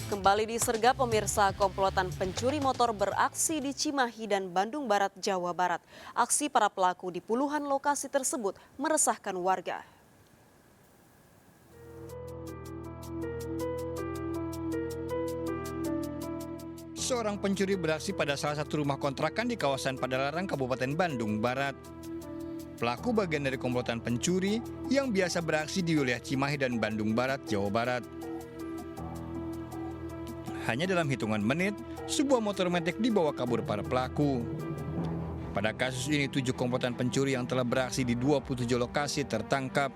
Kembali disergap pemirsa, komplotan pencuri motor beraksi di Cimahi dan Bandung Barat, Jawa Barat. Aksi para pelaku di puluhan lokasi tersebut meresahkan warga. Seorang pencuri beraksi pada salah satu rumah kontrakan di kawasan Padalarang, Kabupaten Bandung Barat. Pelaku bagian dari komplotan pencuri yang biasa beraksi di wilayah Cimahi dan Bandung Barat, Jawa Barat. Hanya dalam hitungan menit, sebuah motor metik dibawa kabur para pelaku. Pada kasus ini, 7 komplotan pencuri yang telah beraksi di 27 lokasi tertangkap.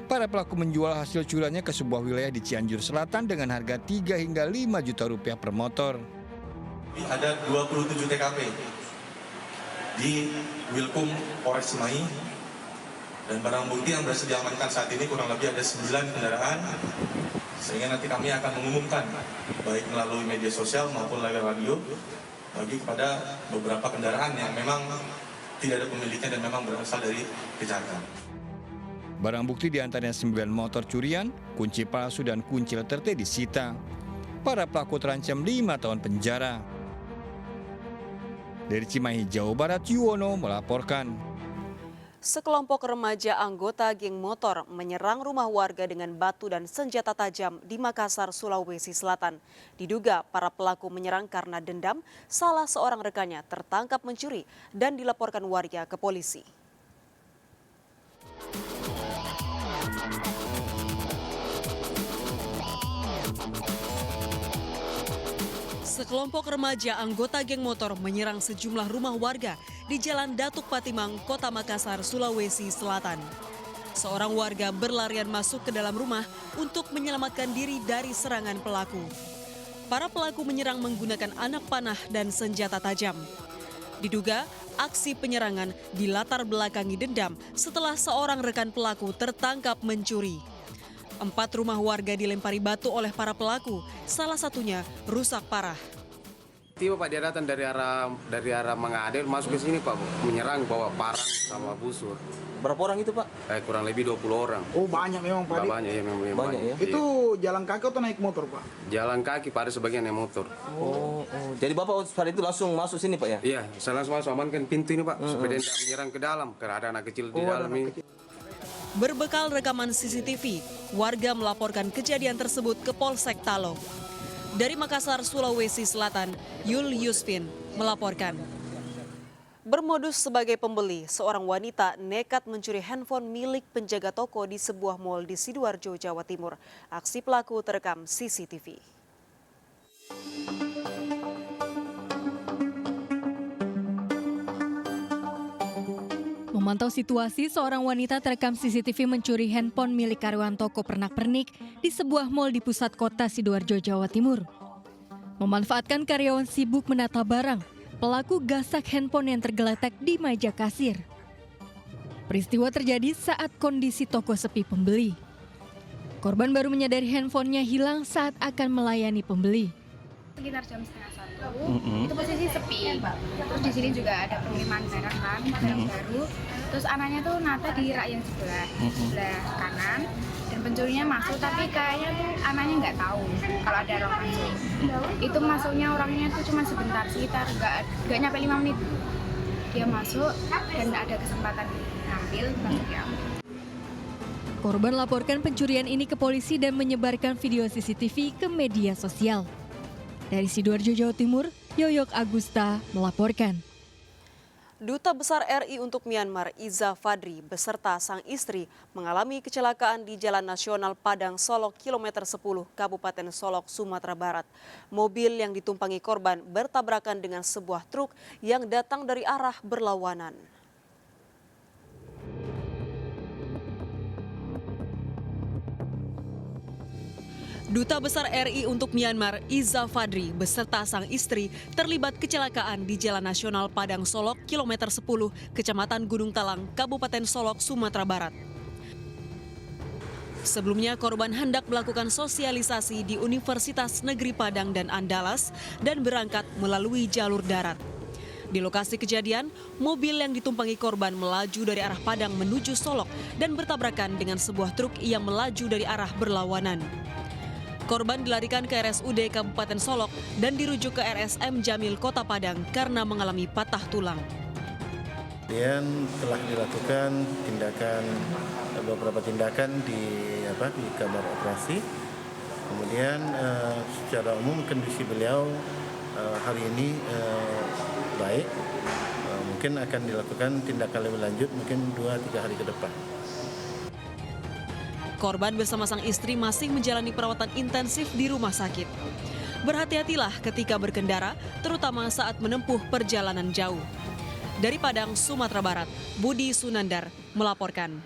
Para pelaku menjual hasil curiannya ke sebuah wilayah di Cianjur Selatan dengan harga 3 hingga 5 juta rupiah per motor. Ada 27 TKP di Wilkum Polres Cimahi, dan barang bukti yang berhasil diamankan saat ini kurang lebih ada 9 kendaraan, sehingga nanti kami akan mengumumkan baik melalui media sosial maupun lewat radio bagi kepada beberapa kendaraan yang memang tidak ada pemiliknya dan memang berasal dari kejahatan. Barang bukti diantaranya 9 motor curian, kunci palsu dan kunci LTT disita. Para pelaku terancam 5 tahun penjara. Dari Cimahi, Jawa Barat, Yuwono melaporkan. Sekelompok remaja anggota geng motor menyerang rumah warga dengan batu dan senjata tajam di Makassar, Sulawesi Selatan. Diduga para pelaku menyerang karena dendam, salah seorang rekannya tertangkap mencuri dan dilaporkan warga ke polisi. Sekelompok remaja anggota geng motor menyerang sejumlah rumah warga di Jalan Datuk Patimang, Kota Makassar, Sulawesi Selatan. Seorang warga berlarian masuk ke dalam rumah untuk menyelamatkan diri dari serangan pelaku. Para pelaku menyerang menggunakan anak panah dan senjata tajam. Diduga aksi penyerangan dilatar belakangi dendam setelah seorang rekan pelaku tertangkap mencuri. 4 rumah warga dilempari batu oleh para pelaku, salah satunya rusak parah. Tiba Pak, dia datang dari arah Mangade masuk ke sini Pak, menyerang bawa parang sama busur. Berapa orang itu Pak? Kurang lebih 20 orang. Oh banyak memang Pak. Banyak ya memang banyak ya. Itu jalan kaki atau naik motor Pak? Jalan kaki Pak, ada sebagian yang motor. Oh. Jadi Bapak saat itu langsung masuk sini Pak ya? Iya, saya langsung masuk amankan pintu ini Pak, supaya dia tidak menyerang ke dalam karena ada anak kecil di dalam ini. Berbekal rekaman CCTV, warga melaporkan kejadian tersebut ke Polsek Talo. Dari Makassar, Sulawesi Selatan, Yul Yusfin melaporkan. Bermodus sebagai pembeli, seorang wanita nekat mencuri handphone milik penjaga toko di sebuah mal di Sidoarjo, Jawa Timur. Aksi pelaku terekam CCTV. Memantau situasi, seorang wanita terekam CCTV mencuri handphone milik karyawan toko pernak-pernik di sebuah mal di pusat kota Sidoarjo, Jawa Timur. Memanfaatkan karyawan sibuk menata barang, pelaku gasak handphone yang tergeletak di meja kasir. Peristiwa terjadi saat kondisi toko sepi pembeli. Korban baru menyadari handphonenya hilang saat akan melayani pembeli. Sekitar jam 12:30, itu posisi sepi. Terus di sini juga ada pengiriman barang kan, barang baru. Terus anaknya tuh nata di rak yang sebelah kanan, dan pencurinya masuk, tapi kayaknya tuh anaknya nggak tahu kalau ada orang pencuri. Itu masuknya orangnya tuh cuma sebentar, sekitar nggak nyampe 5 menit. Dia masuk dan nggak ada kesempatan ngambil, langsung diambil. Korban laporkan pencurian ini ke polisi dan menyebarkan video CCTV ke media sosial. Dari Sidoarjo, Jawa Timur, Yoyok Agusta melaporkan. Duta Besar RI untuk Myanmar, Iza Fadri, beserta sang istri mengalami kecelakaan di Jalan Nasional Padang Solok kilometer 10, Kabupaten Solok, Sumatera Barat. Mobil yang ditumpangi korban bertabrakan dengan sebuah truk yang datang dari arah berlawanan. Duta Besar RI untuk Myanmar, Iza Fadri, beserta sang istri terlibat kecelakaan di Jalan Nasional Padang Solok, kilometer 10, Kecamatan Gunung Talang, Kabupaten Solok, Sumatera Barat. Sebelumnya korban hendak melakukan sosialisasi di Universitas Negeri Padang dan Andalas dan berangkat melalui jalur darat. Di lokasi kejadian, mobil yang ditumpangi korban melaju dari arah Padang menuju Solok dan bertabrakan dengan sebuah truk yang melaju dari arah berlawanan. Korban dilarikan ke RSUD Kabupaten Solok dan dirujuk ke RSM Jamil Kota Padang karena mengalami patah tulang. Kemudian telah dilakukan beberapa tindakan di kamar operasi. Kemudian secara umum kondisi beliau hari ini baik. Mungkin akan dilakukan tindakan lebih lanjut mungkin 2-3 hari ke depan. Korban bersama sang istri masih menjalani perawatan intensif di rumah sakit. Berhati-hatilah ketika berkendara, terutama saat menempuh perjalanan jauh. Dari Padang, Sumatera Barat, Budi Sunandar melaporkan.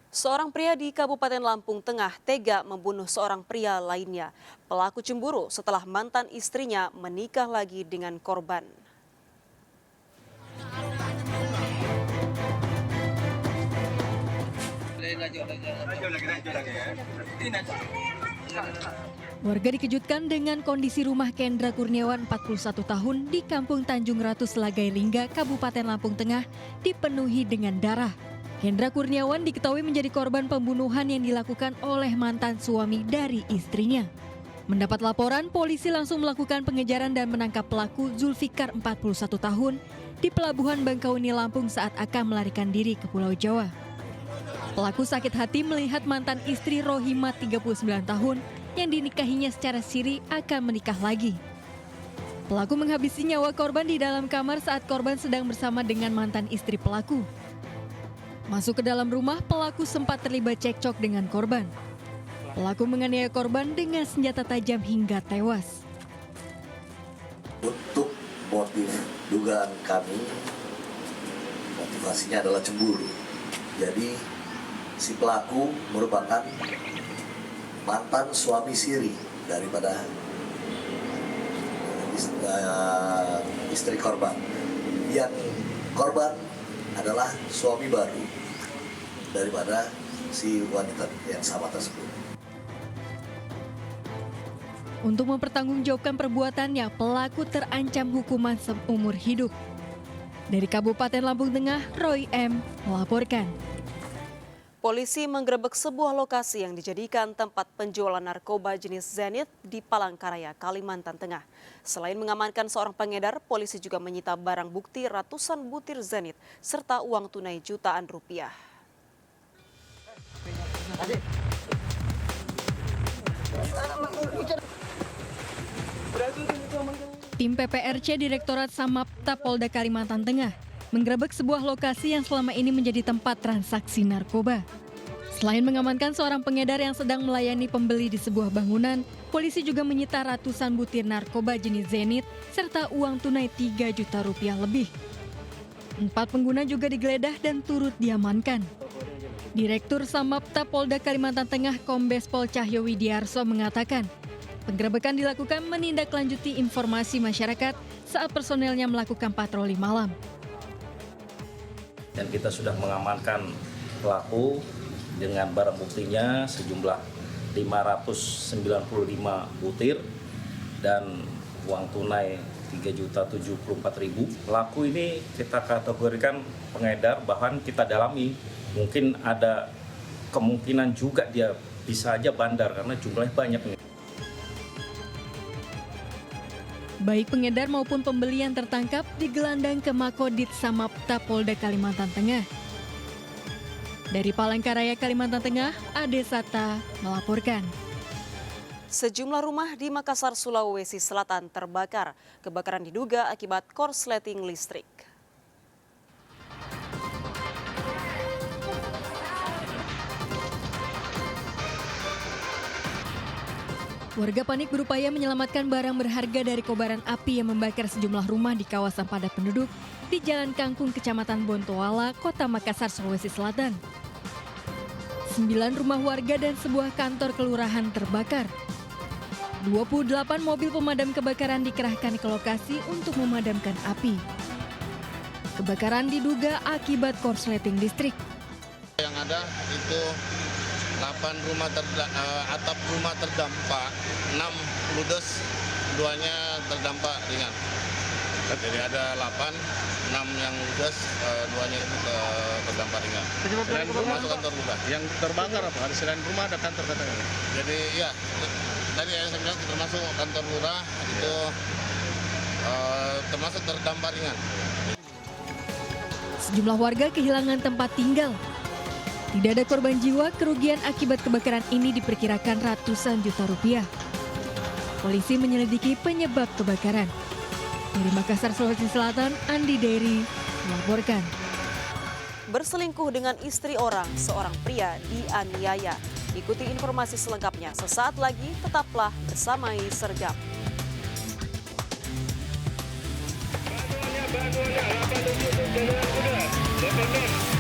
Seorang pria di Kabupaten Lampung Tengah tega membunuh seorang pria lainnya. Pelaku cemburu setelah mantan istrinya menikah lagi dengan korban. Warga dikejutkan dengan kondisi rumah Kendra Kurniawan 41 tahun di Kampung Tanjung Ratu Selagai Lingga, Kabupaten Lampung Tengah dipenuhi dengan darah. Kendra Kurniawan diketahui menjadi korban pembunuhan yang dilakukan oleh mantan suami dari istrinya. Mendapat laporan, polisi langsung melakukan pengejaran dan menangkap pelaku Zulfikar 41 tahun di Pelabuhan Bangkauni, Lampung saat akan melarikan diri ke Pulau Jawa. Pelaku sakit hati melihat mantan istri Rohimah 39 tahun yang dinikahinya secara siri akan menikah lagi. Pelaku menghabisi nyawa korban di dalam kamar saat korban sedang bersama dengan mantan istri pelaku. Masuk ke dalam rumah, pelaku sempat terlibat cekcok dengan korban. Pelaku menganiaya korban dengan senjata tajam hingga tewas. Untuk motif dugaan kami, motivasinya adalah cemburu. Jadi si pelaku merupakan mantan suami siri daripada istri korban. Yang korban adalah suami baru daripada si wanita yang sama tersebut. Untuk mempertanggungjawabkan perbuatannya, pelaku terancam hukuman seumur hidup. Dari Kabupaten Lampung Tengah, Roy M. melaporkan. Polisi menggerebek sebuah lokasi yang dijadikan tempat penjualan narkoba jenis Zenith di Palangkaraya, Kalimantan Tengah. Selain mengamankan seorang pengedar, polisi juga menyita barang bukti ratusan butir Zenith serta uang tunai jutaan rupiah. Tim PPRC Direktorat Samapta Polda Kalimantan Tengah menggerebek sebuah lokasi yang selama ini menjadi tempat transaksi narkoba. Selain mengamankan seorang pengedar yang sedang melayani pembeli di sebuah bangunan, polisi juga menyita ratusan butir narkoba jenis Zenith serta uang tunai 3 juta rupiah lebih. 4 pengguna juga digeledah dan turut diamankan. Direktur Samapta Polda Kalimantan Tengah Kombes Pol Cahyo Widiarso mengatakan, penggerebekan dilakukan menindaklanjuti informasi masyarakat saat personelnya melakukan patroli malam. Dan kita sudah mengamankan pelaku dengan barang buktinya sejumlah 595 butir dan uang tunai 3.074.000. Pelaku ini kita kategorikan pengedar, bahkan kita dalami mungkin ada kemungkinan juga dia bisa aja bandar karena jumlahnya banyak nih. Baik pengedar maupun pembeli yang tertangkap digelandang ke Makodit Samapta Polda Kalimantan Tengah. Dari Palangkaraya, Kalimantan Tengah, Ade Sata melaporkan. Sejumlah rumah di Makassar, Sulawesi Selatan terbakar. Kebakaran diduga akibat korsleting listrik. Warga panik berupaya menyelamatkan barang berharga dari kobaran api yang membakar sejumlah rumah di kawasan padat penduduk di Jalan Kangkung, Kecamatan Bontoala, Kota Makassar, Sulawesi Selatan. 9 rumah warga dan sebuah kantor kelurahan terbakar. 28 mobil pemadam kebakaran dikerahkan ke lokasi untuk memadamkan api. Kebakaran diduga akibat korsleting listrik. Yang ada itu 8 rumah atap rumah terdampak, 6 ludes, 2-nya terdampak ringan. Jadi ada 8, 6 yang ludes, 2-nya itu terdampak ringan. Selain rumah Masuk kantor lurah. yang terbakar apa? Ada selain rumah ada kantor katanya. Jadi ya, tadi yang saya bilang termasuk kantor lurah itu termasuk terdampak ringan. Sejumlah warga kehilangan tempat tinggal. Tidak ada korban jiwa, kerugian akibat kebakaran ini diperkirakan ratusan juta rupiah. Polisi menyelidiki penyebab kebakaran. Dari Makassar, Sulawesi Selatan, Andi Dery melaporkan. Berselingkuh dengan istri orang, seorang pria dianiaya. Ikuti informasi selengkapnya sesaat lagi, tetaplah bersama Sergap.